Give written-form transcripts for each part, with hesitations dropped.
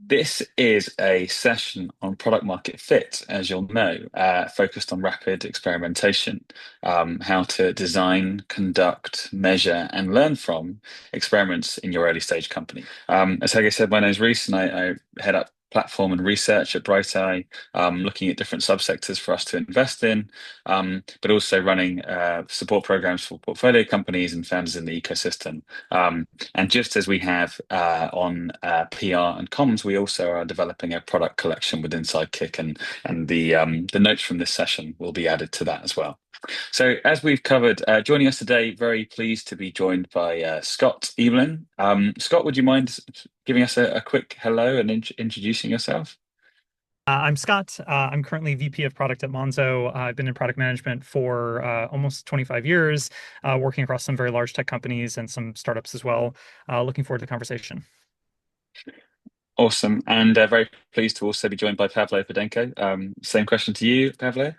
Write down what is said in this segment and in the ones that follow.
This is a session on product market fit, as you'll know, focused on rapid experimentation, how to design, conduct, measure, and learn from experiments in your early stage company. As Hege said, my name is Reese, and I head up platform and research at Bright looking at different subsectors for us to invest in, but also running support programs for portfolio companies and founders in the ecosystem. And just as we have on PR and comms, we also are developing a product collection within Sidekick, and the notes from this session will be added to that as well. So as we've covered, joining us today, very pleased to be joined by Scott Eblen. Scott, would you mind giving us a quick hello and introducing yourself? I'm Scott. I'm currently VP of product at Monzo. I've been in product management for almost 25 years, working across some very large tech companies and some startups as well. Looking forward to the conversation. Awesome. And very pleased to also be joined by Pavlo Pedenko. Same question to you, Pavlo.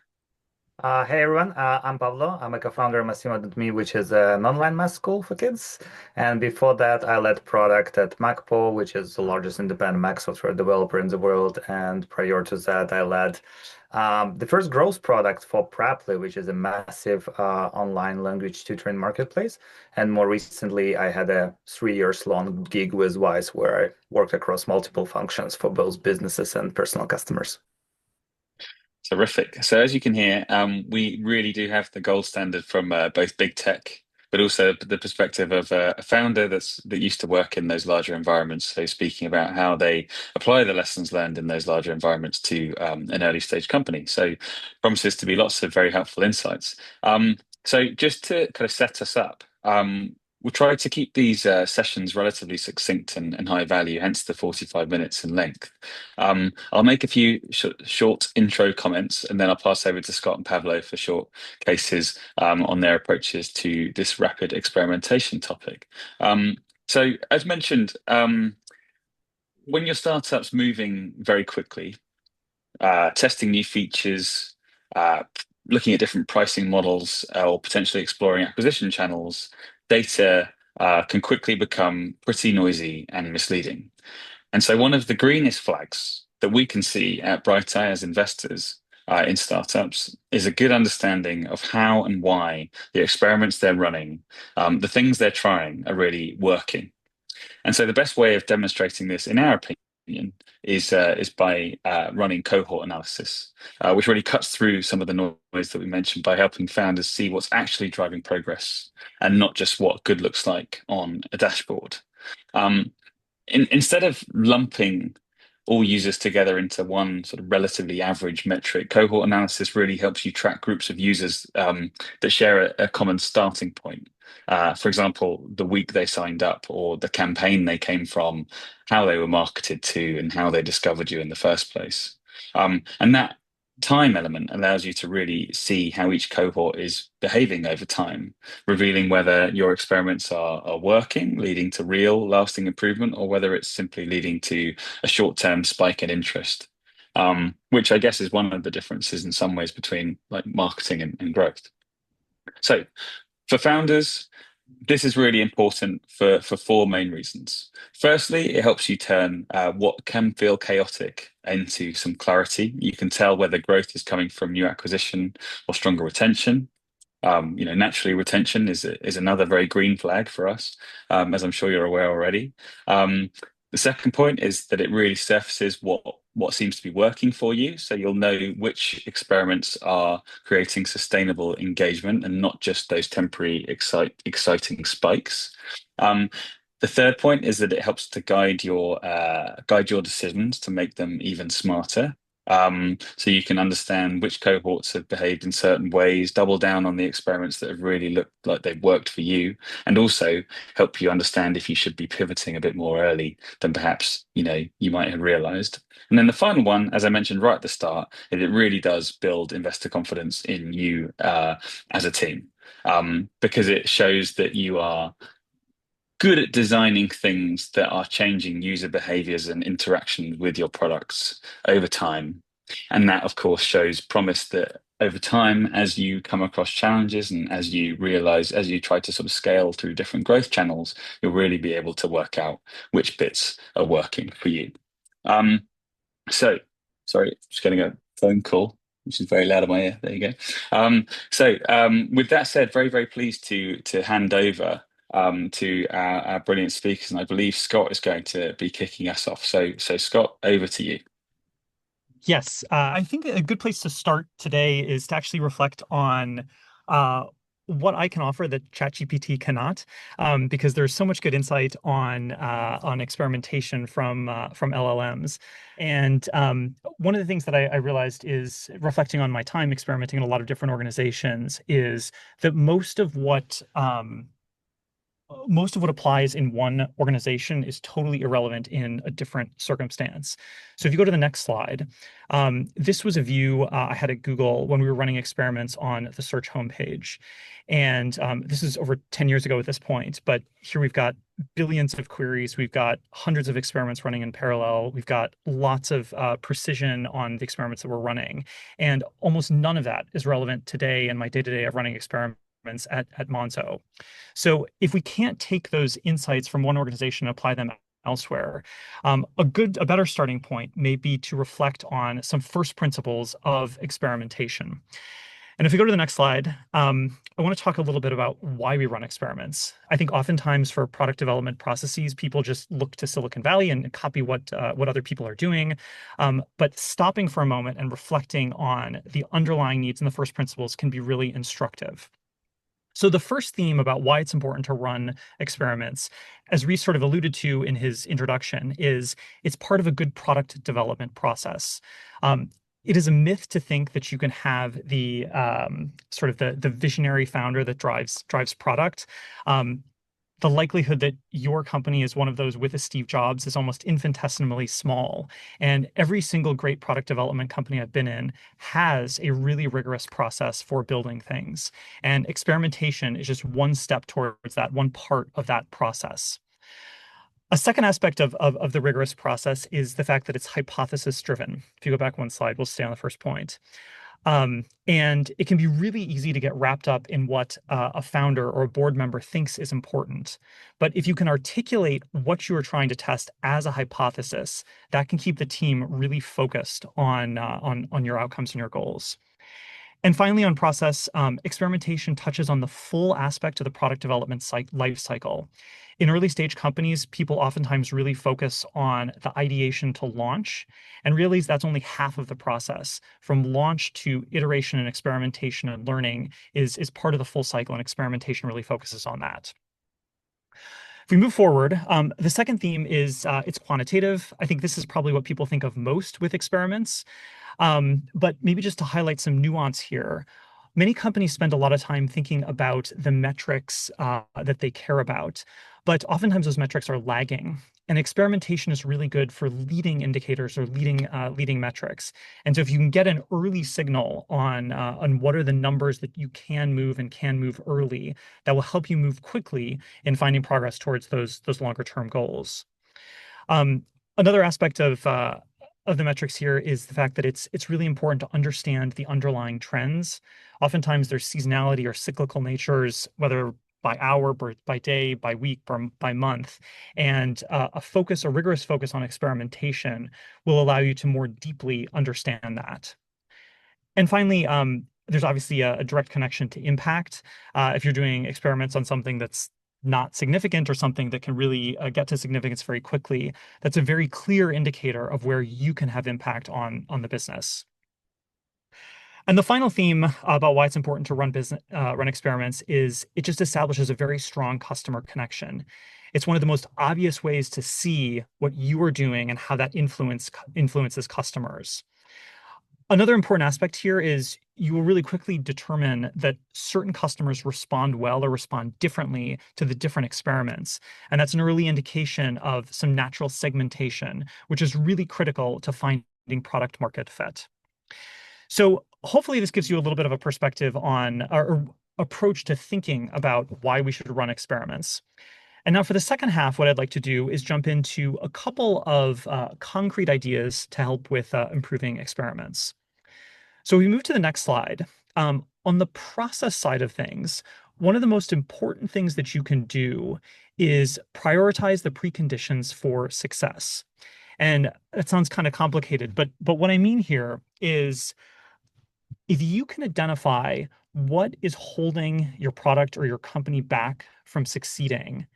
Hey everyone, I'm Pavlo. I'm a co-founder of Mathema, which is an online math school for kids. And before that, I led product at MacPo, which is the largest independent Mac software developer in the world. And prior to that, I led the first growth product for Preply, which is a massive online language tutoring marketplace. And more recently, I had a 3 years long gig with Wise, where I worked across multiple functions for both businesses and personal customers. Terrific. So as you can hear, we really do have the gold standard from both big tech, but also the perspective of a founder that used to work in those larger environments. So speaking about how they apply the lessons learned in those larger environments to an early stage company. So promises to be lots of very helpful insights. So just to kind of set us up, we'll try to keep these sessions relatively succinct and high value, hence the 45 minutes in length. I'll make a few short intro comments, and then I'll pass over to Scott and Pavlo for short cases on their approaches to this rapid experimentation topic. So, as mentioned, when your startup's moving very quickly, testing new features, uh, looking at different pricing models, or potentially exploring acquisition channels, data can quickly become pretty noisy and misleading. And so, one of the greenest flags that we can see at Bright Eye as investors in startups is a good understanding of how and why the experiments they're running, the things they're trying, are really working. And so the best way of demonstrating this, in our opinion, is by running cohort analysis, which really cuts through some of the noise that we mentioned by helping founders see what's actually driving progress and not just what good looks like on a dashboard. Um, instead of lumping all users together into one sort of relatively average metric, cohort analysis really helps you track groups of users that share a common starting point. For example, the week they signed up or the campaign they came from, how they were marketed to, and how they discovered you in the first place. And that time element allows you to really see how each cohort is behaving over time, revealing whether your experiments are working, leading to real lasting improvement, or whether it's simply leading to a short-term spike in interest. Which I guess is one of the differences in some ways between like marketing and growth. So for founders, this is really important for four main reasons. Firstly, it helps you turn what can feel chaotic into some clarity. You can tell whether growth is coming from new acquisition or stronger retention. Naturally, retention is another very green flag for us, as I'm sure you're aware already. The second point is that it really surfaces what seems to be working for you, so you'll know which experiments are creating sustainable engagement and not just those temporary exciting spikes. Um, the third point is that it helps to guide your decisions to make them even smarter. So you can understand which cohorts have behaved in certain ways, double down on the experiments that have really looked like they've worked for you, and also help you understand if you should be pivoting a bit more early than perhaps you might have realized. And then the final one, as I mentioned right at the start, is it really does build investor confidence in you as a team, because it shows that you are good at designing things that are changing user behaviors and interaction with your products over time. And that, of course, shows promise that over time, as you come across challenges and as you realize, as you try to sort of scale through different growth channels, you'll really be able to work out which bits are working for you. Um, so, sorry, just getting a phone call, which is very loud in my ear. There you go. With that said, very, very pleased to hand over to our brilliant speakers, and I believe Scott is going to be kicking us off. So Scott, over to you. Yes, I think a good place to start today is to actually reflect on uh, what I can offer that ChatGPT cannot, because there's so much good insight on experimentation from LLMs. And one of the things that I realized is reflecting on my time experimenting in a lot of different organizations is that most of what applies in one organization is totally irrelevant in a different circumstance. So if you go to the next slide, this was a view I had at Google when we were running experiments on the search homepage. And this is over 10 years ago at this point, but here we've got billions of queries. We've got hundreds of experiments running in parallel. We've got lots of precision on the experiments that we're running. And almost none of that is relevant today in my day-to-day of running experiments at Monzo. So if we can't take those insights from one organization and apply them elsewhere, a better starting point may be to reflect on some first principles of experimentation. And if we go to the next slide, I want to talk a little bit about why we run experiments. I think oftentimes for product development processes, people just look to Silicon Valley and copy what other people are doing. But stopping for a moment and reflecting on the underlying needs and the first principles can be really instructive. So the first theme about why it's important to run experiments, as Reese sort of alluded to in his introduction, is it's part of a good product development process. Um, it is a myth to think that you can have the sort of the visionary founder that drives product. Um, the likelihood that your company is one of those with a Steve Jobs is almost infinitesimally small. And every single great product development company I've been in has a really rigorous process for building things. And experimentation is just one step towards that, one part of that process. A second aspect of the rigorous process is the fact that it's hypothesis driven. If you go back one slide, we'll stay on the first point. And it can be really easy to get wrapped up in what a founder or a board member thinks is important. But if you can articulate what you are trying to test as a hypothesis, that can keep the team really focused on your outcomes and your goals. And finally, on process, experimentation touches on the full aspect of the product development life cycle. In early stage companies, people oftentimes really focus on the ideation to launch and realize that's only half of the process. From launch to iteration and experimentation and learning is part of the full cycle, and experimentation really focuses on that. If we move forward, the second theme is it's quantitative. I think this is probably what people think of most with experiments. But maybe just to highlight some nuance here, many companies spend a lot of time thinking about the metrics that they care about, but oftentimes those metrics are lagging. And experimentation is really good for leading indicators or leading metrics. And so if you can get an early signal on what are the numbers that you can move and can move early, that will help you move quickly in finding progress towards those longer term goals. Another aspect of the metrics here is the fact that it's really important to understand the underlying trends. Oftentimes there's seasonality or cyclical natures, whether by hour, by day, by week, or by month. And a rigorous focus on experimentation will allow you to more deeply understand that. And finally, there's obviously a direct connection to impact. If you're doing experiments on something that's not significant or something that can really get to significance very quickly, that's a very clear indicator of where you can have impact on the business. And the final theme about why it's important to run experiments is it just establishes a very strong customer connection. It's one of the most obvious ways to see what you are doing and how that influences customers. Another important aspect here is you will really quickly determine that certain customers respond well or respond differently to the different experiments. And that's an early indication of some natural segmentation, which is really critical to finding product market fit. So hopefully this gives you a little bit of a perspective on or approach to thinking about why we should run experiments. And now for the second half, what I'd like to do is jump into a couple of concrete ideas to help with improving experiments. So we move to the next slide. On the process side of things, one of the most important things that you can do is prioritize the preconditions for success. And that sounds kind of complicated, but what I mean here is if you can identify what is holding your product or your company back from succeeding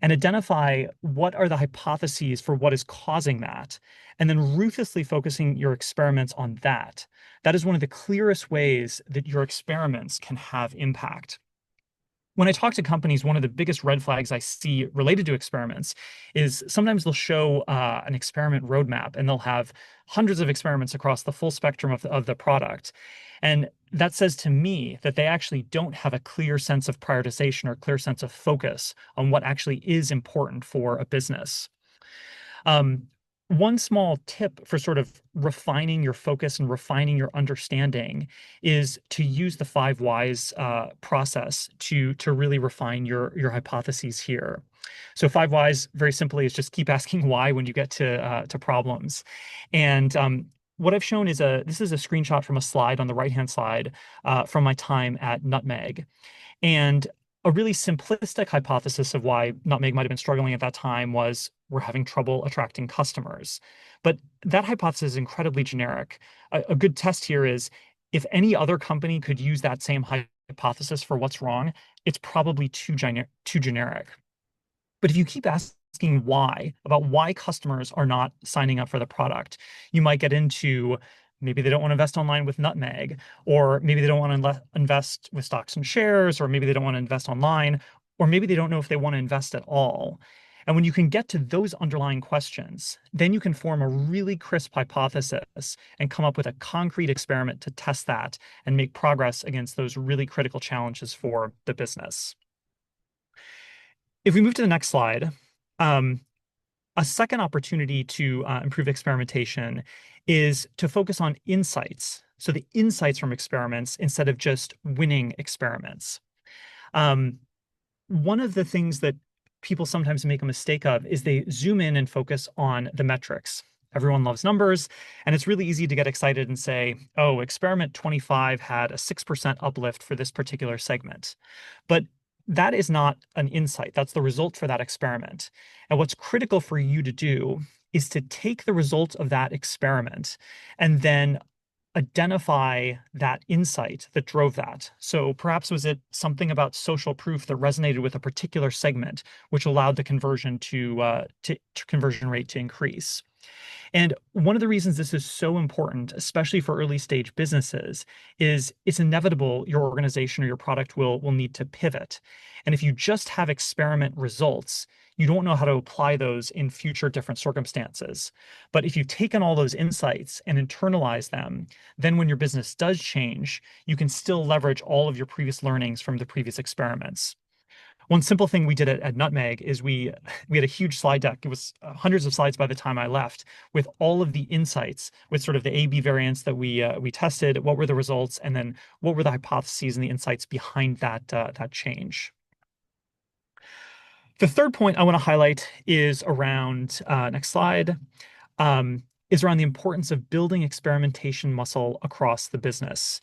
and identify what are the hypotheses for what is causing that, and then ruthlessly focusing your experiments on that, that is one of the clearest ways that your experiments can have impact. When I talk to companies, one of the biggest red flags I see related to experiments is sometimes they'll show an experiment roadmap and they'll have hundreds of experiments across the full spectrum of the product. And that says to me that they actually don't have a clear sense of prioritization or clear sense of focus on what actually is important for a business. Um, One small tip for sort of refining your focus and refining your understanding is to use the five whys process to really refine your hypotheses here. So five whys, very simply, is just keep asking why when you get to problems. And what I've shown is this is a screenshot from a slide on the right-hand side from my time at Nutmeg. And a really simplistic hypothesis of why Nutmeg might have been struggling at that time was we're having trouble attracting customers. But that hypothesis is incredibly generic. A good test here is if any other company could use that same hypothesis for what's wrong, it's probably too generic. But if you keep asking why, about why customers are not signing up for the product, you might get into maybe they don't want to invest online with Nutmeg, or maybe they don't want to invest with stocks and shares, or maybe they don't want to invest online, or maybe they don't know if they want to invest at all. And when you can get to those underlying questions, then you can form a really crisp hypothesis and come up with a concrete experiment to test that and make progress against those really critical challenges for the business. If we move to the next slide, um, a second opportunity to improve experimentation is to focus on insights. So the insights from experiments instead of just winning experiments. Um, One of the things that people sometimes make a mistake of is they zoom in and focus on the metrics. Everyone loves numbers, and it's really easy to get excited and say, oh, experiment 25 had a 6% uplift for this particular segment. But that is not an insight. That's the result for that experiment. And what's critical for you to do is to take the result of that experiment and then identify that insight that drove that. So perhaps was it something about social proof that resonated with a particular segment, which allowed the conversion to conversion rate to increase. And one of the reasons this is so important, especially for early stage businesses, is it's inevitable your organization or your product will need to pivot. And if you just have experiment results, you don't know how to apply those in future different circumstances. But if you've taken all those insights and internalize them, then when your business does change, you can still leverage all of your previous learnings from the previous experiments. One simple thing we did at Nutmeg is we had a huge slide deck. It was hundreds of slides by the time I left, with all of the insights, with sort of the A/B variants that we tested, what were the results, and then what were the hypotheses and the insights behind that change. The third point I want to highlight is around next slide. Is around the importance of building experimentation muscle across the business.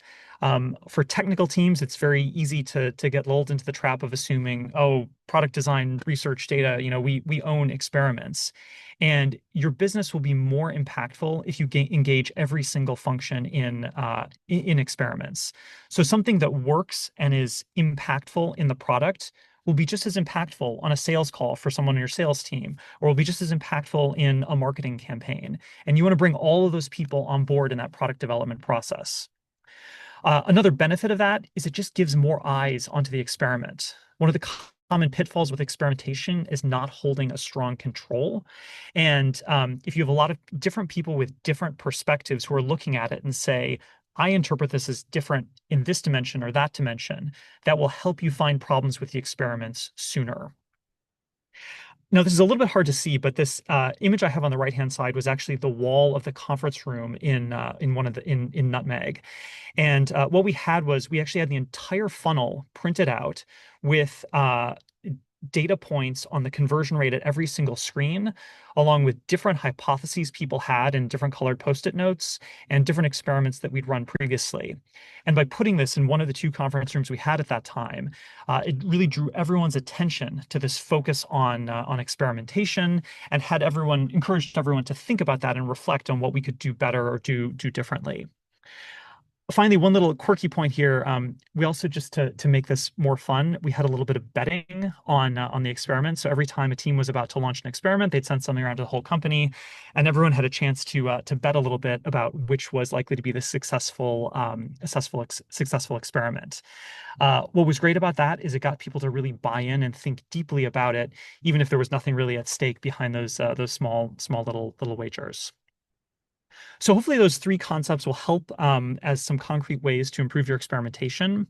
For technical teams, it's very easy to get lulled into the trap of assuming, oh, product design, research, data, we own experiments. And your business will be more impactful if you engage every single function in experiments. So something that works and is impactful in the product will be just as impactful on a sales call for someone on your sales team, or will be just as impactful in a marketing campaign. And you want to bring all of those people on board in that product development process. Another benefit of that is it just gives more eyes onto the experiment. One of the common pitfalls with experimentation is not holding a strong control. And if you have a lot of different people with different perspectives who are looking at it and say, I interpret this as different in this dimension or that dimension, that will help you find problems with the experiments sooner. Now, this is a little bit hard to see, but this image I have on the right-hand side was actually the wall of the conference room in one of the in Nutmeg. And what we had was we actually had the entire funnel printed out with data points on the conversion rate at every single screen, along with different hypotheses people had in different colored post-it notes and different experiments that we'd run previously. And by putting this in one of the two conference rooms we had at that time, it really drew everyone's attention to this focus on experimentation, and encouraged everyone to think about that and reflect on what we could do better or do differently. Finally, one little quirky point here. We also, just to make this more fun, we had a little bit of betting on the experiment. So every time a team was about to launch an experiment, they'd send something around to the whole company, and everyone had a chance to bet a little bit about which was likely to be the successful experiment. What was great about that is it got people to really buy in and think deeply about it, even if there was nothing really at stake behind those small little wagers. So hopefully those three concepts will help as some concrete ways to improve your experimentation.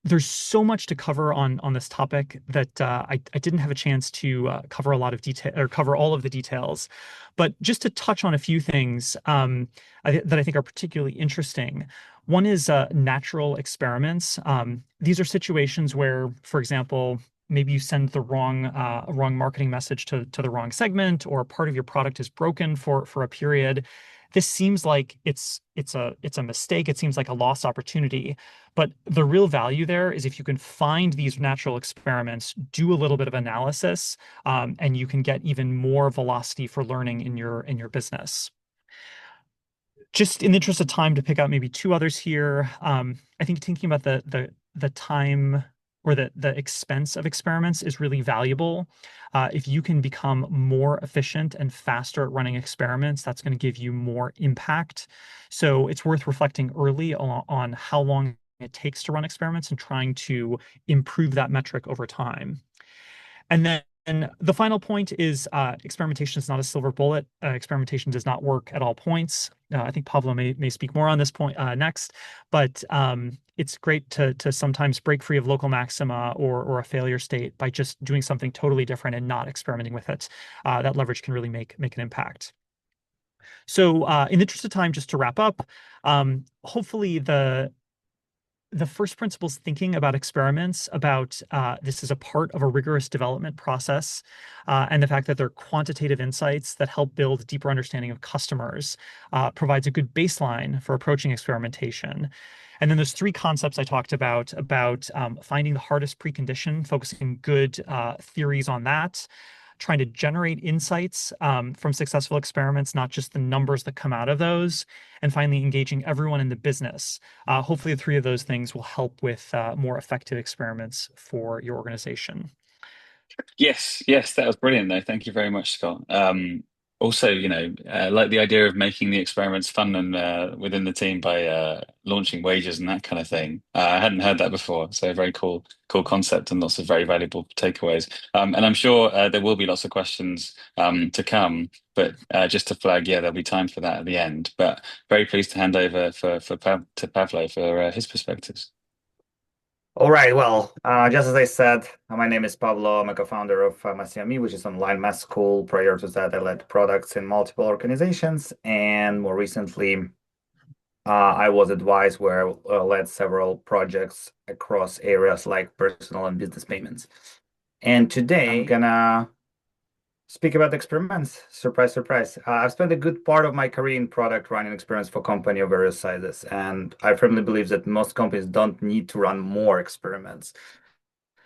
There's so much to cover on this topic that I didn't have a chance to cover a lot of detail or cover all of the details. But just to touch on a few things that I think are particularly interesting. One is natural experiments. These are situations where, for example, maybe you send the wrong marketing message to the wrong segment, or part of your product is broken for a period. This seems like it's a mistake. It seems like a lost opportunity. But the real value there is if you can find these natural experiments, do a little bit of analysis, and you can get even more velocity for learning in your business. Just in the interest of time, to pick out maybe two others here. I think thinking about the time or the expense of experiments is really valuable. If you can become more efficient and faster at running experiments, that's going to give you more impact. So it's worth reflecting early on how long it takes to run experiments and trying to improve that metric over time. And then the final point is experimentation is not a silver bullet. Experimentation does not work at all points. I think Pavlo may speak more on this point next, but it's great to sometimes break free of local maxima or a failure state by just doing something totally different and not experimenting with it. That leverage can really make an impact. So in the interest of time, just to wrap up, hopefully the first principles thinking about experiments, about this is a part of a rigorous development process, and the fact that they're quantitative insights that help build deeper understanding of customers provides a good baseline for approaching experimentation. And then there's three concepts I talked about finding the hardest precondition, focusing good theories on that, trying to generate insights from successful experiments, not just the numbers that come out of those, and finally engaging everyone in the business. Hopefully the three of those things will help with more effective experiments for your organization. Yes, that was brilliant, though. Thank you very much, Scott. Also, like the idea of making the experiments fun and within the team by launching wages and that kind of thing. I hadn't heard that before, so very cool concept and lots of very valuable takeaways. And I'm sure there will be lots of questions to come, but just to flag, yeah, there'll be time for that at the end. But very pleased to hand over to Pavlo for his perspectives. All right. Well, just as I said, my name is Pavlo. I'm a co-founder of Mathema, which is an online math school. Prior to that, I led products in multiple organizations, and more recently, I was advised where I led several projects across areas like personal and business payments. And today, I'm gonna speak about experiments. Surprise, surprise. I've spent a good part of my career in product running experiments for company of various sizes, and I firmly believe that most companies don't need to run more experiments,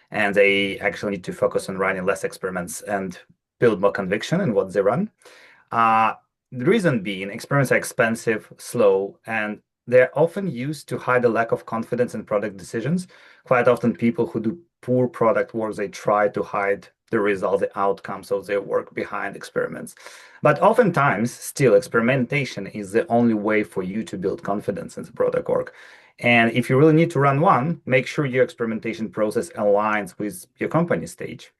and they actually need to focus on running less experiments and build more conviction in what they run. Uh, the reason being, experiments are expensive, slow, and they're often used to hide a lack of confidence in product decisions. Quite often, people who do poor product work, they try to hide the result, the outcomes of their work behind experiments. But oftentimes, still, experimentation is the only way for you to build confidence in the product work. And if you really need to run one, make sure your experimentation process aligns with your company stage.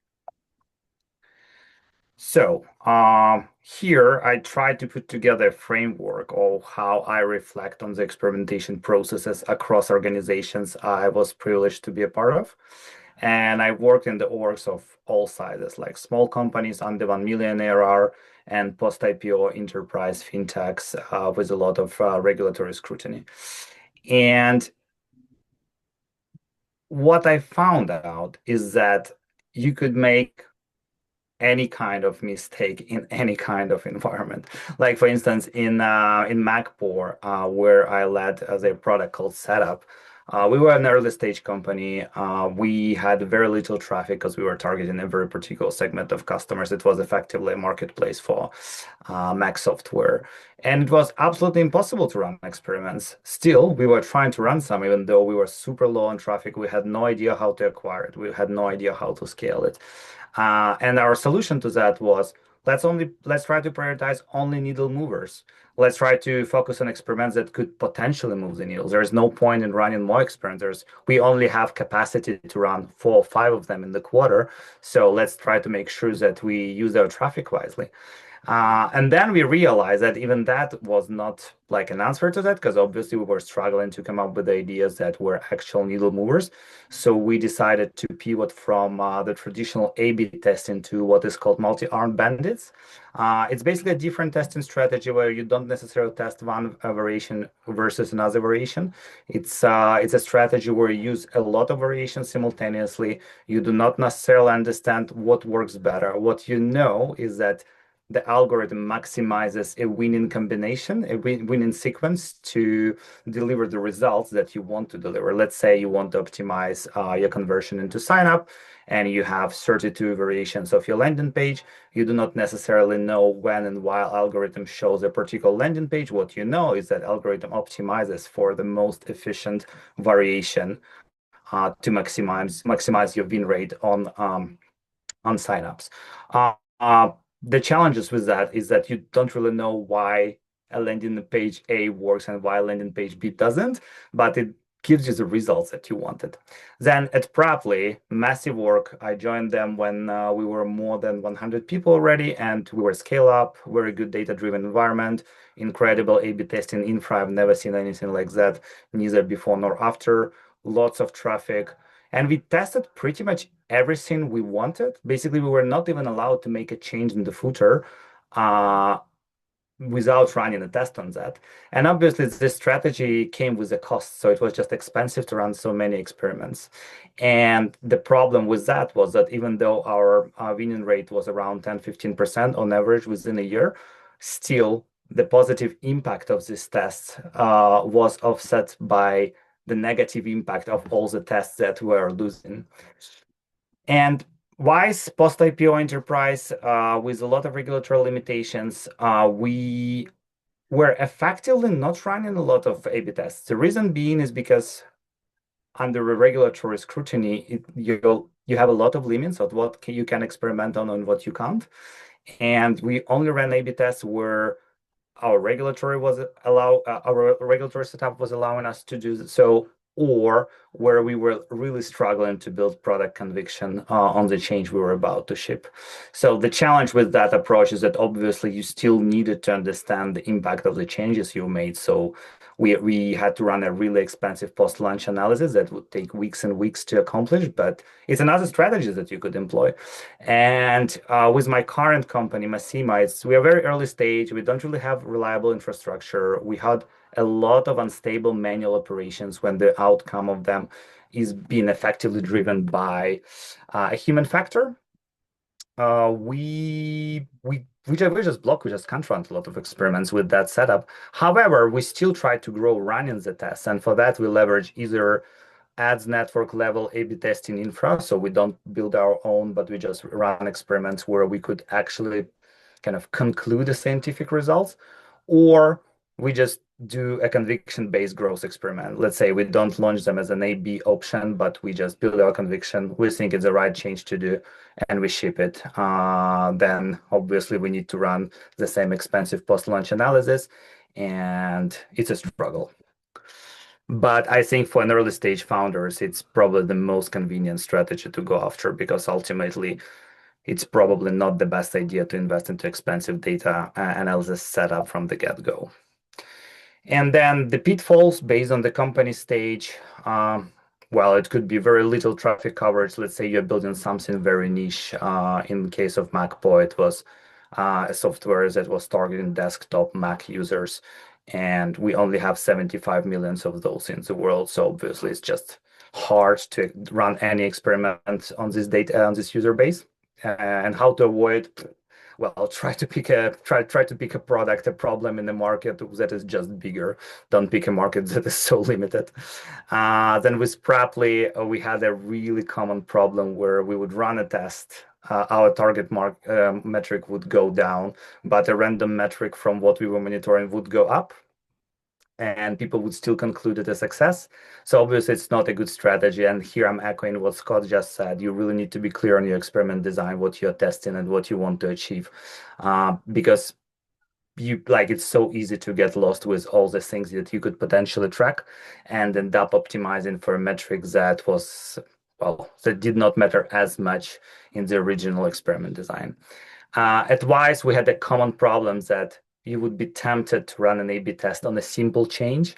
So here I tried to put together a framework of how I reflect on the experimentation processes across organizations I was privileged to be a part of. And I worked in the orgs of all sizes, like small companies under 1 million ARR and post-IPO enterprise fintechs with a lot of regulatory scrutiny. And what I found out is that you could make any kind of mistake in any kind of environment. Like for instance, in Macpore, where I led as a product called Setup, we were an early stage company. We had very little traffic because we were targeting a very particular segment of customers. It was effectively a marketplace for Mac software. And it was absolutely impossible to run experiments. Still, we were trying to run some, even though we were super low on traffic. We had no idea how to acquire it. We had no idea how to scale it. And our solution to that was let's try to prioritize only needle movers. Let's try to focus on experiments that could potentially move the needle. There is no point in running more experiments. We only have capacity to run 4 or 5 of them in the quarter. So let's try to make sure that we use our traffic wisely. And then we realized that even that was not like an answer to that, because obviously we were struggling to come up with ideas that were actual needle movers. So we decided to pivot from the traditional A/B testing to what is called multi-armed bandits. It's basically a different testing strategy where you don't necessarily test one variation versus another variation. It's a strategy where you use a lot of variations simultaneously. You do not necessarily understand what works better. What you know is that the algorithm maximizes a winning combination, a winning sequence to deliver the results that you want to deliver. Let's say you want to optimize your conversion into sign up, and you have 32 variations of your landing page. You do not necessarily know when and why algorithm shows a particular landing page. What you know is that algorithm optimizes for the most efficient variation to maximize your win rate on signups. Uh, uh, the challenges with that is that you don't really know why a landing page A works and why landing page B doesn't, but it gives you the results that you wanted. Then at Praply, massive work. I joined them when we were more than 100 people already, and we were scale up, very good data-driven environment, incredible A/B testing infra. I've never seen anything like that, neither before nor after. Lots of traffic. And we tested pretty much everything we wanted. Basically, we were not even allowed to make a change in the footer uh, without running a test on that. And obviously, this strategy came with a cost. So it was just expensive to run so many experiments. And the problem with that was that even though our winning rate was around 10-15% on average within a year, still the positive impact of this test was offset by the negative impact of all the tests that were losing. And Wise post-IPO enterprise with a lot of regulatory limitations, we were effectively not running a lot of A/B tests. The reason being is because under a regulatory scrutiny, you have a lot of limits of what you can experiment on and what you can't. And we only ran A/B tests where our regulatory setup was allowing us to do so, or where we were really struggling to build product conviction on the change we were about to ship. So the challenge with that approach is that obviously you still needed to understand the impact of the changes you made. So we had to run a really expensive post-launch analysis that would take weeks and weeks to accomplish, but it's another strategy that you could employ. And with my current company, Mathema, we are very early stage. We don't really have reliable infrastructure. We had a lot of unstable manual operations when the outcome of them is being effectively driven by a human factor. We just block, we just can't run a lot of experiments with that setup. However, we still try to grow running the tests, and for that we leverage either ads network level A/B testing infra, so we don't build our own, but we just run experiments where we could actually kind of conclude the scientific results, or we just do a conviction-based growth experiment. Let's say we don't launch them as an A/B option, but we just build our conviction. We think it's the right change to do, and we ship it. Then obviously we need to run the same expensive post-launch analysis, and it's a struggle. But I think for an early stage founders, it's probably the most convenient strategy to go after because ultimately it's probably not the best idea to invest into expensive data analysis setup from the get-go. And then the pitfalls based on the company stage, well, it could be very little traffic coverage. Let's say you're building something very niche. In the case of MacPo, it was a software that was targeting desktop Mac users, and we only have 75 million of those in the world. So obviously, it's just hard to run any experiment on this data on this user base. And how to avoid, well, try to pick a product, a problem in the market that is just bigger. Don't pick a market that is so limited. Then with Praply, we had a really common problem where we would run a test. Our target metric would go down, but a random metric from what we were monitoring would go up, and people would still conclude it a success. So obviously it's not a good strategy. And here I'm echoing what Scott just said. You really need to be clear on your experiment design, what you're testing and what you want to achieve. Because it's so easy to get lost with all the things that you could potentially track and end up optimizing for a metric that was, well, that did not matter as much in the original experiment design. At Wise, we had a common problem that you would be tempted to run an A/B test on a simple change.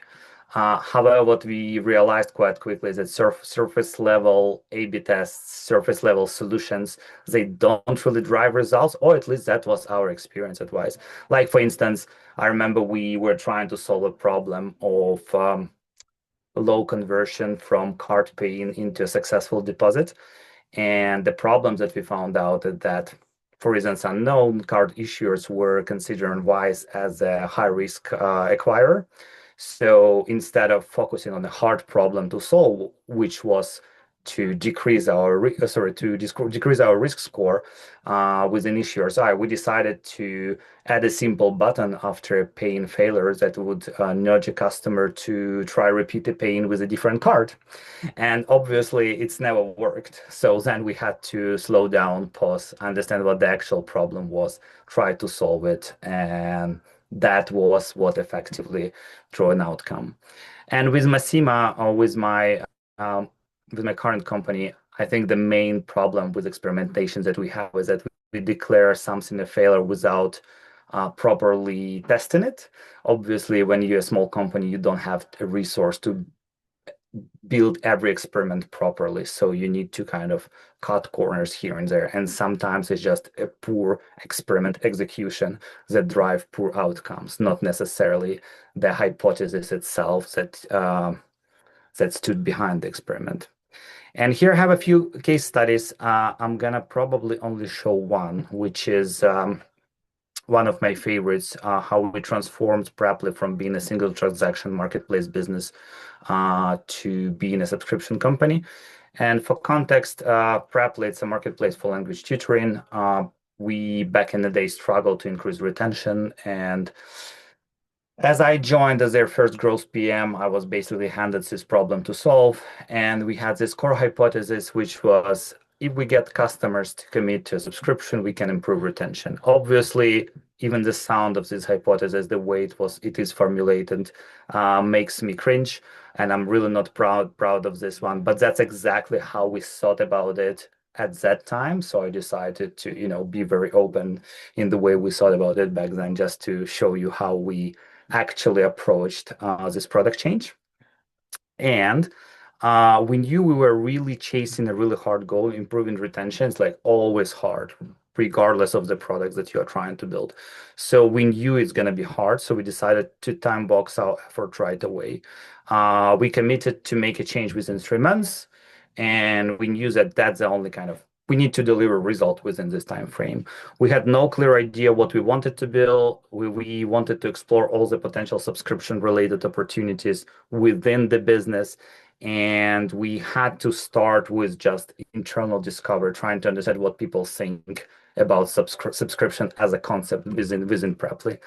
However, what we realized quite quickly is that surface level A/B tests, surface level solutions, they don't really drive results, or at least that was our experience at Wise. Like, for instance, I remember we were trying to solve a problem of low conversion from card paying into a successful deposit. And the problems that we found out is that, for reasons unknown, card issuers were considering Wise as a high-risk acquirer. So instead of focusing on the hard problem to solve, which was to decrease our decrease our risk score within issuers, we decided to add a simple button after a paying failure that would nudge a customer to try repeat the paying with a different card. And obviously, it's never worked. So then we had to slow down, pause, understand what the actual problem was, try to solve it. And that was what effectively drew an outcome. And with Mathema, or with my current company, I think the main problem with experimentation that we have is that we declare something a failure without properly testing it. Obviously, when you're a small company, you don't have a resource to build every experiment properly. So you need to kind of cut corners here and there. And sometimes it's just a poor experiment execution that drive poor outcomes, not necessarily the hypothesis itself that stood behind the experiment. And here I have a few case studies. I'm gonna probably only show one, which is one of my favorites, how we transformed Praply from being a single transaction marketplace business to being a subscription company. And for context, Praply, it's a marketplace for language tutoring. We, back in the day, struggled to increase retention. And as I joined as their first growth PM, I was basically handed this problem to solve. And we had this core hypothesis, which was if we get customers to commit to a subscription, we can improve retention. Obviously, even the sound of this hypothesis, the way it is formulated, makes me cringe, and I'm really not proud of this one. But that's exactly how we thought about it at that time. So I decided to, be very open in the way we thought about it back then, just to show you how we actually approached this product change. And we knew we were really chasing a really hard goal, improving retention. It's like always hard, regardless of the products that you are trying to build. So we knew it's going to be hard. So we decided to time box our effort right away. We committed to make a change within 3 months. And we knew that that's the only we need to deliver result within this time frame. We had no clear idea what we wanted to build. We wanted to explore all the potential subscription related opportunities within the business. And we had to start with just internal discovery, trying to understand what people think about subscription as a concept within Preply.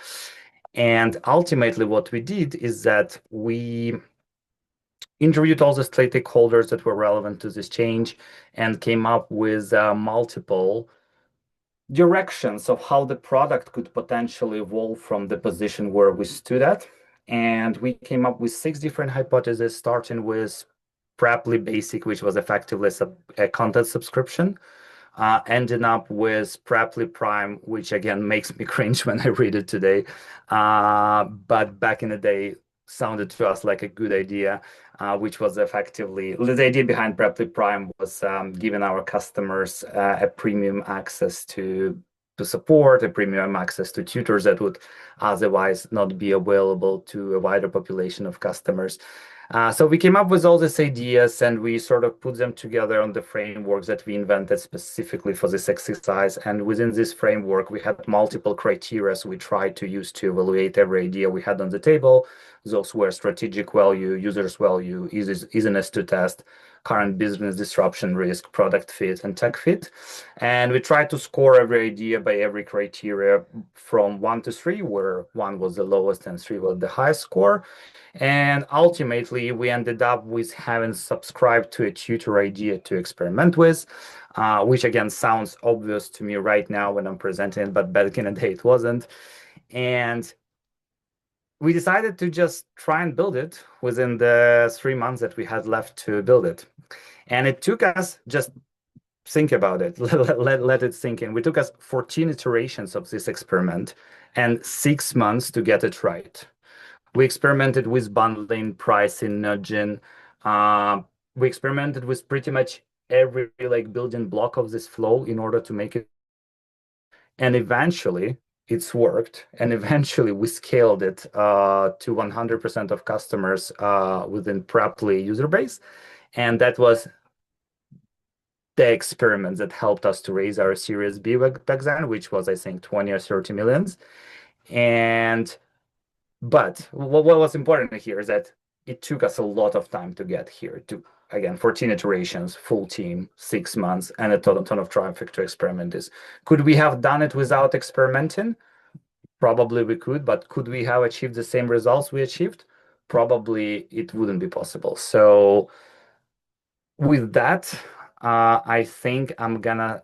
And ultimately, what we did is that we interviewed all the stakeholders that were relevant to this change and came up with multiple directions of how the product could potentially evolve from the position where we stood at. And we came up with 6 different hypotheses, starting with Preply Basic, which was effectively a content subscription, ending up with Preply Prime, which again makes me cringe when I read it today. But back in the day, sounded to us like a good idea, which was effectively the idea behind Preply Prime was giving our customers a premium access to support, a premium access to tutors that would otherwise not be available to a wider population of customers. So we came up with all these ideas and we sort of put them together on the frameworks that we invented specifically for this exercise. And within this framework, we had multiple criteria we tried to use to evaluate every idea we had on the table. Those were strategic value, users value, easiness to test, current business disruption risk, product fit, and tech fit. And we tried to score every idea by every criteria from 1 to 3, where 1 was the lowest and 3 was the highest score. And ultimately, we ended up with having subscribed to a tutor idea to experiment with, which again sounds obvious to me right now when I'm presenting it, but back in the day it wasn't. And we decided to just try and build it within the 3 months that we had left to build it. And it took us, just think about it, let it sink in. We took us 14 iterations of this experiment and 6 months to get it right. We experimented with bundling, pricing, nudging. Uh, we experimented with pretty much every like building block of this flow in order to make it. And eventually, it's worked. And eventually, we scaled it to 100% of customers within Preply user base. And that was the experiment that helped us to raise our Series B back then, which was, I think, 20 or 30 millions. And But what was important here is that it took us a lot of time to get here to, again, 14 iterations, full team, 6 months, and a ton of traffic to experiment this. Could we have done it without experimenting? Probably we could, but could we have achieved the same results we achieved? Probably it wouldn't be possible. So with that, I think I'm gonna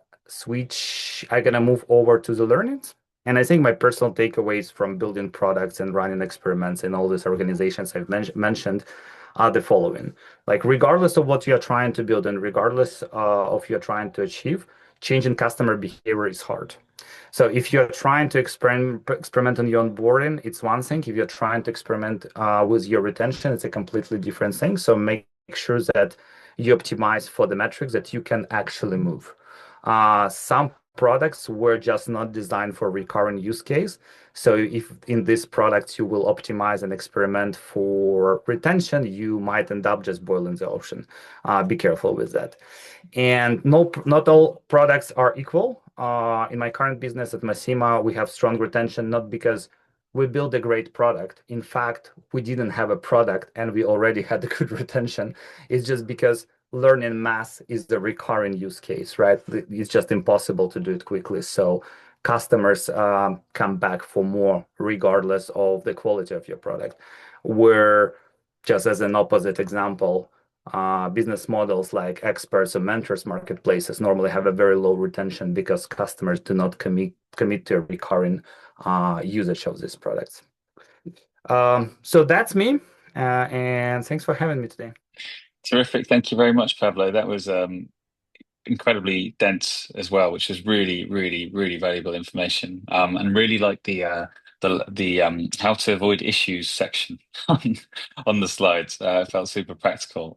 move over to the learnings. And I think my personal takeaways from building products and running experiments in all these organizations I've mentioned are the following. Like, regardless of what you're trying to build and regardless of you're trying to achieve, changing customer behavior is hard. So if you're trying to experiment on your onboarding, it's one thing. If you're trying to experiment with your retention, it's a completely different thing. So make sure that you optimize for the metrics that you can actually move. Some products were just not designed for recurrent use case. So if in these products you will optimize and experiment for retention, you might end up just boiling the ocean. Be careful with that. And no, not all products are equal. In my current business at Mathema, we have strong retention, not because we built a great product. In fact, we didn't have a product and we already had a good retention. It's just because learning math is the recurring use case, right? It's just impossible to do it quickly. So customers come back for more regardless of the quality of your product. Where, just as an opposite example, business models like experts or mentors marketplaces normally have a very low retention because customers do not commit to a recurring usage of these products. So that's me, and thanks for having me today. Terrific. Thank you very much, Pavlo. That was incredibly dense as well, which is really, really, really valuable information. And really like the how to avoid issues section on on the slides. It felt super practical.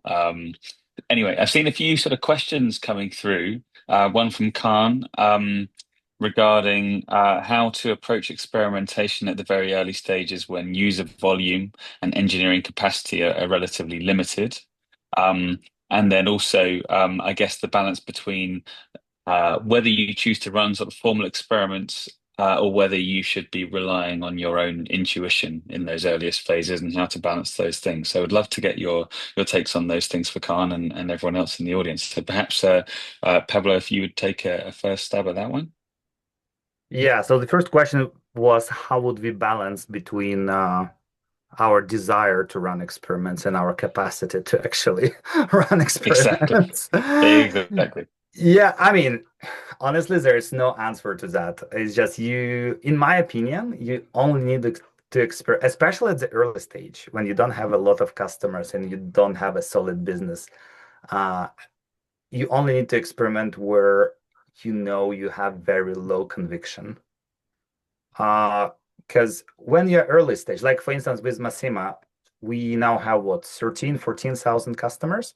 Anyway, I've seen a few sort of questions coming through. One from Khan regarding how to approach experimentation at the very early stages when user volume and engineering capacity are relatively limited. And then also, I guess the balance between whether you choose to run sort of formal experiments or whether you should be relying on your own intuition in those earliest phases and how to balance those things. So I'd love to get your takes on those things for Khan and everyone else in the audience. So perhaps, Pablo, if you would take a first stab at that one. Yeah, so the first question was how would we balance between our desire to run experiments and our capacity to actually run Exactly. experiments? Exactly. Yeah, I mean, honestly, there is no answer to that. It's just you, in my opinion, you only need to experiment, especially at the early stage when you don't have a lot of customers and you don't have a solid business. Uh, you only need to experiment where you know you have very low conviction. Because when you're early stage, like for instance with Massima, we now have what, 13, 14,000 customers,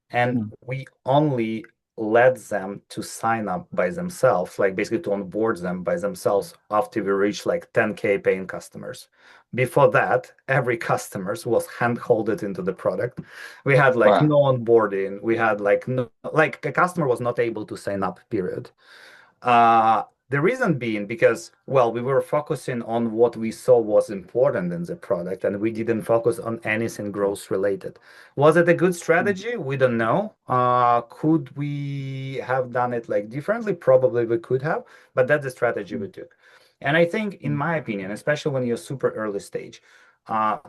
and Mm. we only led them to sign up by themselves, like basically to onboard them by themselves after we reached like 10K paying customers. Before that, every customer was hand-holded into the product. We had like Wow. no onboarding. We had like no, like a customer was not able to sign up, period. The reason being because, well, we were focusing on what we saw was important in the product, and we didn't focus on anything growth related. Was it a good strategy? We don't know. Could we have done it like differently? Probably we could have, but that's the strategy we took. And I think, in my opinion, especially when you're super early stage,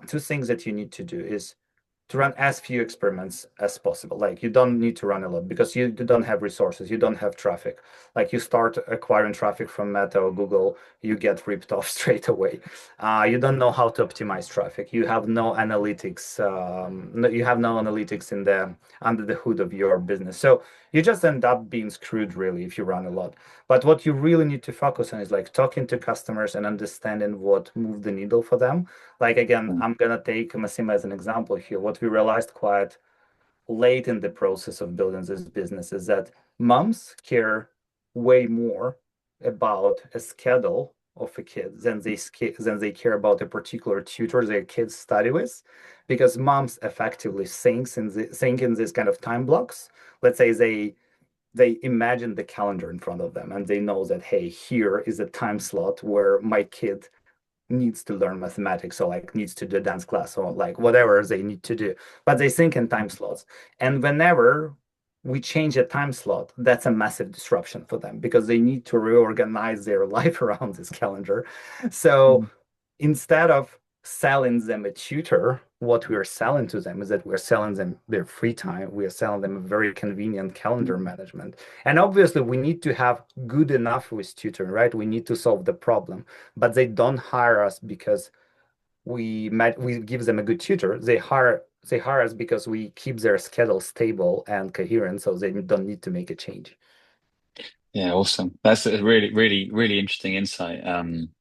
two things that you need to do is to run as few experiments as possible. Like you don't need to run a lot because you don't have resources, you don't have traffic. Like you start acquiring traffic from Meta or Google, you get ripped off straight away. You don't know how to optimize traffic. You have no analytics. You have no analytics in the under the hood of your business. So you just end up being screwed really if you run a lot. But what you really need to focus on is like talking to customers and understanding what moved the needle for them. Like again, I'm gonna take Massimo as an example here. What we realized quite late in the process of building this business is that moms care way more about a schedule of a kid than they care about a particular tutor their kids study with, because moms effectively think in this kind of time blocks. Let's say they imagine the calendar in front of them and they know that, hey, here is a time slot where my kid needs to learn mathematics or like needs to do a dance class or like whatever they need to do, but they think in time slots. And whenever we change a time slot, that's a massive disruption for them because they need to reorganize their life around this calendar. So instead of selling them a tutor, what we are selling to them is that we're selling them their free time. We are selling them a very convenient calendar management. And obviously, we need to have good enough with tutoring, right? We need to solve the problem, but they don't hire us because we give them a good tutor. They hire us because we keep their schedule stable and coherent, so they don't need to make a change. Yeah, awesome. That's a really, really, really interesting insight.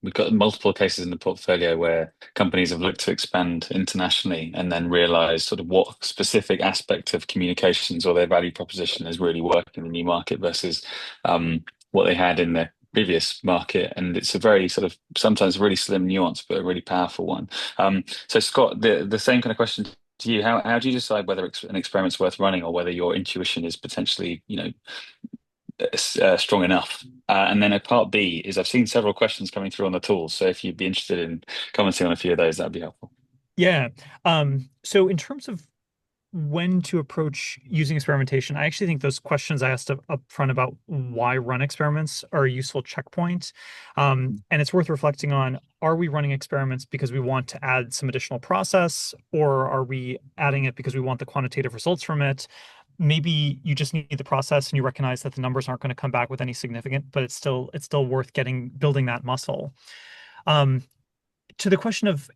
We've got multiple cases in the portfolio where companies have looked to expand internationally and then realized sort of what specific aspect of communications or their value proposition is really working in the new market versus what they had in the previous market. And it's a very sort of sometimes really slim nuance, but a really powerful one. So Scott, the same kind of question to you. How do you decide whether an experiment's worth running or whether your intuition is potentially, strong enough. And then a part B is I've seen several questions coming through on the tools. So if you'd be interested in commenting on a few of those, that'd be helpful. Yeah. So in terms of when to approach using experimentation, I actually think those questions I asked up front about why run experiments are a useful checkpoint. And it's worth reflecting on, are we running experiments because we want to add some additional process, or are we adding it because we want the quantitative results from it? Maybe you just need the process and you recognize that the numbers aren't going to come back with any significant, but it's still worth building that muscle. Um, to the question of,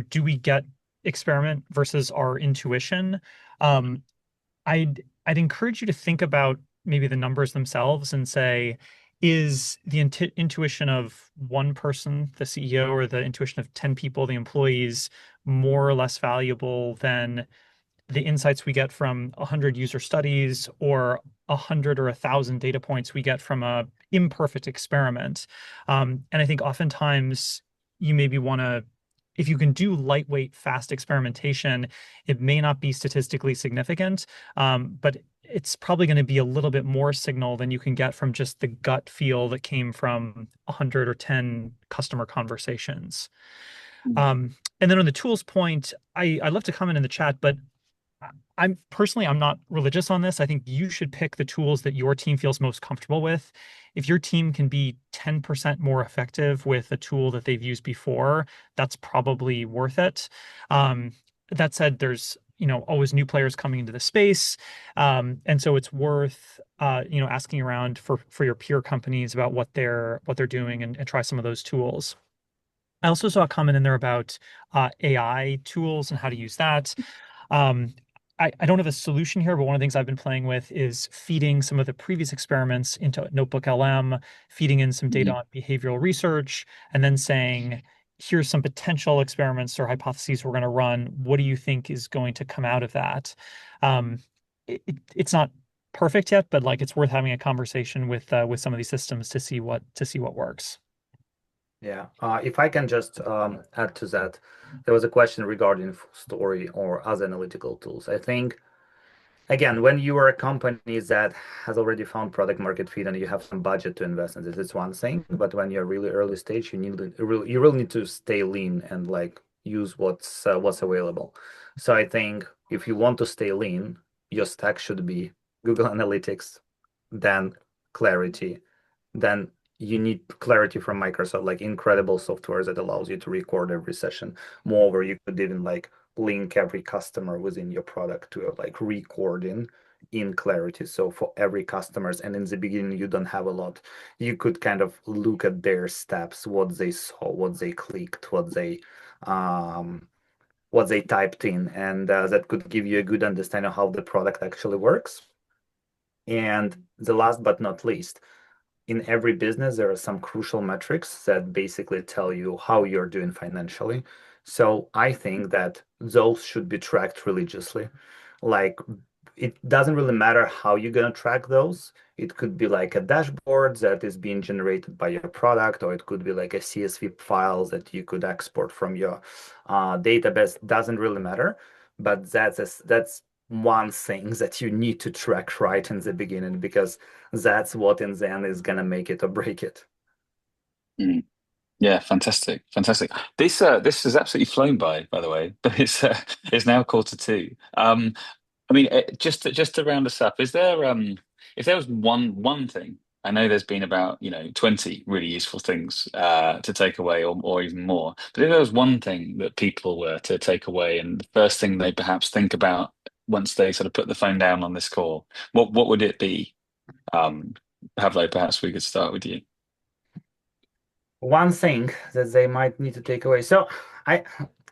do we get experiment versus our intuition? Um, I'd encourage you to think about maybe the numbers themselves and say, is the intuition of one person, the CEO, or the intuition of 10 people, the employees, more or less valuable than the insights we get from 100 user studies or 100 or 1,000 data points we get from a imperfect experiment? And I think oftentimes you maybe want to, if you can do lightweight, fast experimentation, it may not be statistically significant, but it's probably going to be a little bit more signal than you can get from just the gut feel that came from 100 or 10 customer conversations. And then on the tools point, I love to comment in the chat, but I'm not religious on this. I think you should pick the tools that your team feels most comfortable with. If your team can be 10% more effective with a tool that they've used before, that's probably worth it. That said, there's always new players coming into the space, and so it's worth asking around for your peer companies about what they're doing, and try some of those tools. I also saw a comment in there about AI tools and how to use that. Um, I don't have a solution here, but one of the things I've been playing with is feeding some of the previous experiments into Notebook LM, feeding in some data Mhm. on behavioral research, and then saying, here's some potential experiments or hypotheses we're going to run. What do you think is going to come out of that? It's not perfect yet, but like it's worth having a conversation with some of these systems to see what works. Yeah. If I can just add to that, there was a question regarding story or other analytical tools. I think, again, when you are a company that has already found product market fit and you have some budget to invest in this, it's one thing. But when you're really early stage, you really need to stay lean and like use what's available. So I think if you want to stay lean, your stack should be Google Analytics, then Clarity, then you need clarity from Microsoft, like incredible software that allows you to record every session. Moreover, you could even like link every customer within your product to like recording in Clarity. So for every customers, and in the beginning you don't have a lot, you could kind of look at their steps, what they saw, what they clicked, um what they typed in, and that could give you a good understanding of how the product actually works. And the last but not least, in every business, there are some crucial metrics that basically tell you how you're doing financially. So I think that those should be tracked religiously. Like, it doesn't really matter how you're going to track those. It could be like a dashboard that is being generated by your product, or it could be like a CSV file that you could export from your database. Doesn't really matter. But that's one thing that you need to track right in the beginning, because that's what in the end is gonna make it or break it. Mm. Yeah, fantastic, fantastic. This has absolutely flown by the way, but it's now quarter two. I mean, just to round us up, is there if there was one thing, I know there's been about 20 really useful things to take away, or even more. But if there was one thing that people were to take away, and the first thing they perhaps think about once they sort of put the phone down on this call, what would it be? Um, Pavlo, perhaps we could start with you. One thing that they might need to take away. So I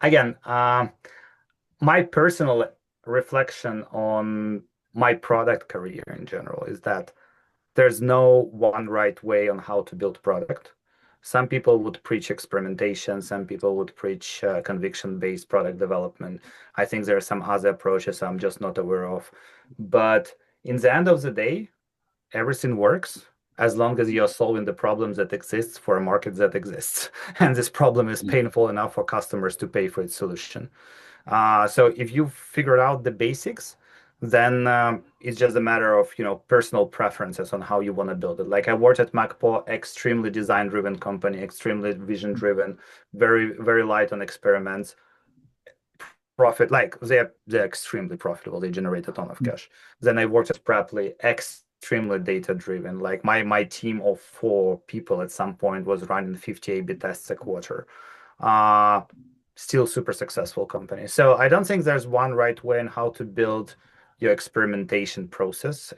again, my personal reflection on my product career in general is that there's no one right way on how to build product. Some people would preach experimentation, some people would preach conviction-based product development. I think there are some other approaches I'm just not aware of. But in the end of the day, everything works as long as you're solving the problem that exists for a market that exists. And this problem is painful enough for customers to pay for its solution. So if you figured out the basics, then it's just a matter of personal preferences on how you want to build it. Like I worked at Macpo, extremely design-driven company, extremely vision-driven, very very light on experiments. Profit, like they're extremely profitable. They generate a ton of cash. Then I worked at Preply, extremely data-driven. Like my team of 4 people at some point was running 50 A/B tests a quarter. Uh, Still super successful company. So I don't think there's one right way on how to build your experimentation process,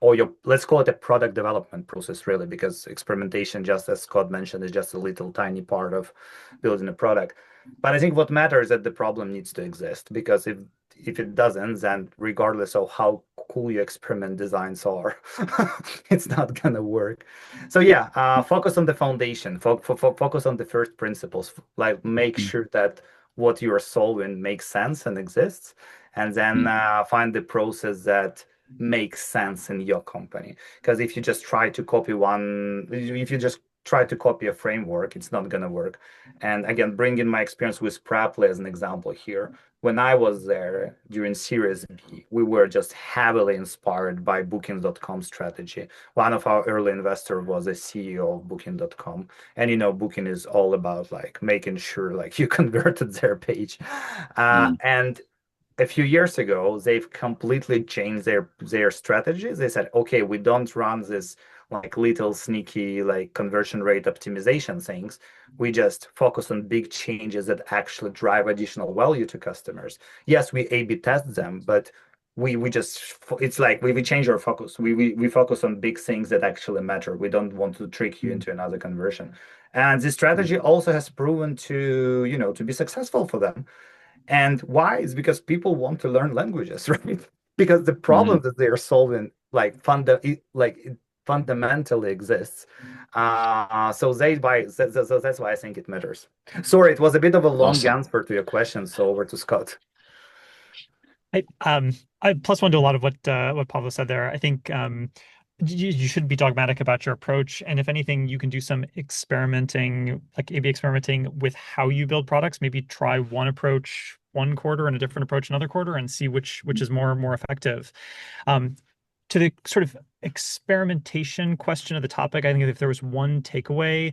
or your, let's call it a product development process, really, because experimentation, just as Scott mentioned, is just a little tiny part of building a product. But I think what matters is that the problem needs to exist, because if it doesn't, then regardless of how cool your experiment designs are, it's not gonna work. So yeah, focus on the foundation. Focus on the first principles. Like make Mm, sure that what you are solving makes sense and exists, and then mm, find the process that makes sense in your company. Because if you just try to copy one, if you just try to copy a framework, it's not gonna work. And again, bringing my experience with Praply as an example here. When I was there during Series B, we were just heavily inspired by Booking.com strategy. One of our early investors was a CEO of Booking.com. And Booking is all about like making sure like you converted their page. mm, And a few years ago, they've completely changed their strategies. They said, okay, we don't run this like little sneaky like conversion rate optimization things. We just focus on big changes that actually drive additional value to customers. Yes, we A/B test them, but we just it's like we change our focus. We focus on big things that actually matter. We don't want to trick you mm, into another conversion. And this strategy also has proven to be successful for them. And why? Is because people want to learn languages, right? Because the problem mm. that they are solving, it fundamentally exists. So they buy. So that's why I think it matters. Sorry, it was a bit of a long Awesome. answer to your question. So over to Scott. I plus one to a lot of what Pavlo said there. I think you shouldn't be dogmatic about your approach, and if anything, you can do some experimenting, like A/B experimenting with how you build products. Maybe try one approach one quarter and a different approach another quarter, and see which is more effective. Um, to the sort of experimentation question of the topic, I think if there was one takeaway,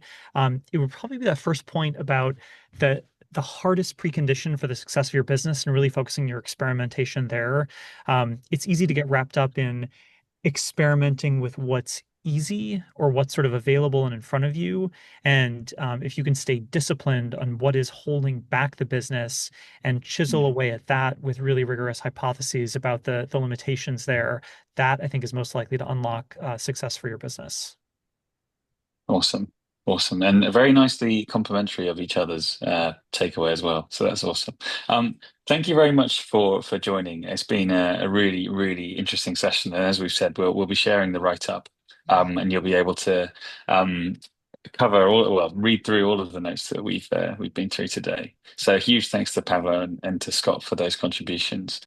it would probably be that first point about the hardest precondition for the success of your business and really focusing your experimentation there. It's easy to get wrapped up in experimenting with what's easy or what's sort of available and in front of you. And if you can stay disciplined on what is holding back the business and chisel away at that with really rigorous hypotheses about the limitations there, that I think is most likely to unlock success for your business. Awesome. Awesome. And very nicely complementary of each other's takeaway as well. So that's awesome. Thank you very much for joining. It's been a really, really interesting session. And as we've said, we'll be sharing the write-up and you'll be able to um, cover all, well, read through all of the notes that we've been through today. So huge thanks to Pavlo and to Scott for those contributions.